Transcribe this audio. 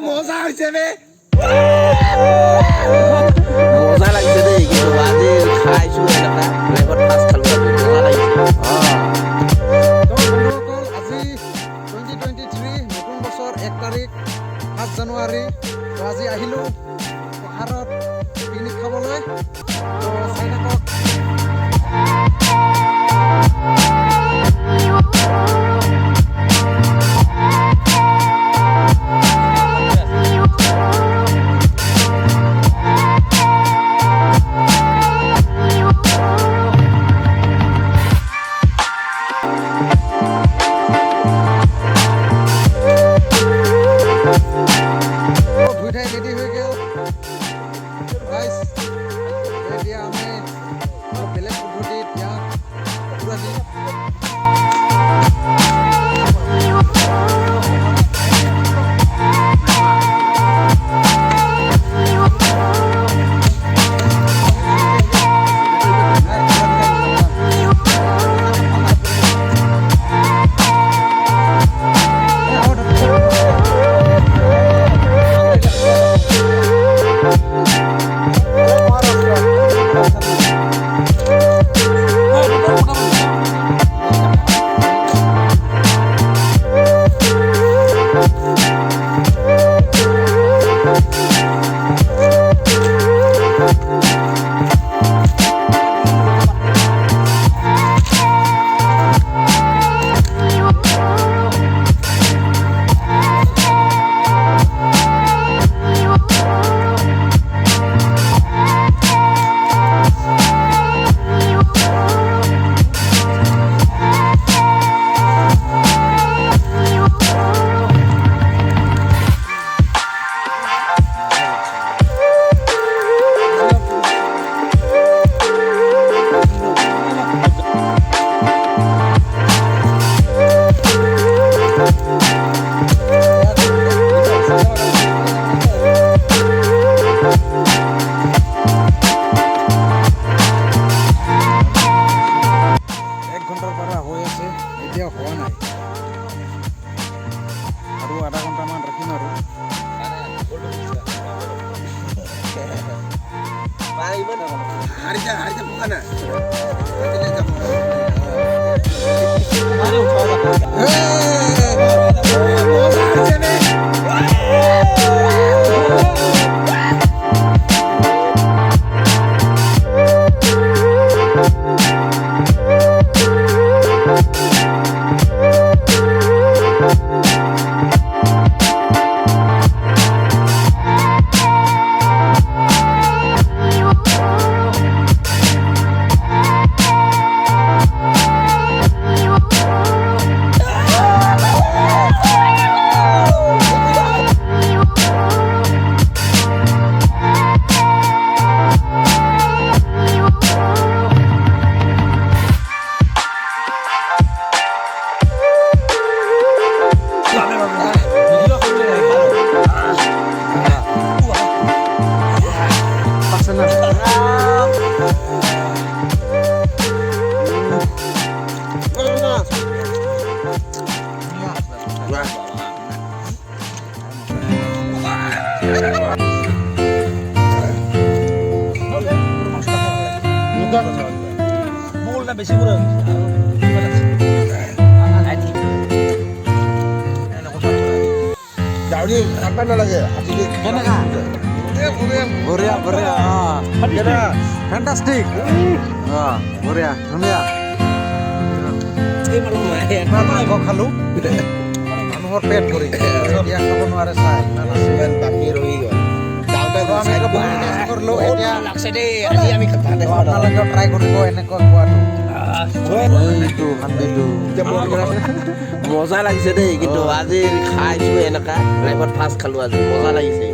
মজা হৈছে বে মজা লাগিছে দেই কিন্তু আজি খাইছো এনেকা লাইফত ফাৰ্ষ্ট খালো মজা লাগিছে আজি 2023 নতুন বছৰ 1 তাৰিখ 5 জানুৱাৰী তো আজি আহিলো পাহাৰত পিকনিক খাবলৈ তো চাই থাকক ৰেডি হয়ে গেল গাইস এতিয়া আমি বেলেগ পদ্ধতিত ইয়াক পুৰা দিম এতিয়া হোৱা নাই আৰু আধা ঘণ্টামান ৰাখিম আৰু হাৰিতে পোকা না মূলটা বেশি কৰে দাউৰি কাটবা নালাগে বঢ়িয়া বঢ়িয়া ফেণ্টাষ্টিক বঢ়িয়া ধুনীয়া খালো মানুহৰ পেট ভৰি এতিয়া খাব নোৱাৰে চাই ইমান ইমান বাকী ৰহি গ'ল আপোনালোকেও ট্ৰাই কৰিব এনেকুৱা খোৱাটো মজা লাগিছে দেই কিন্তু আজি খাইছো এনেকা লাইফত ফাৰ্ষ্ট খালো আজি মজা লাগিছে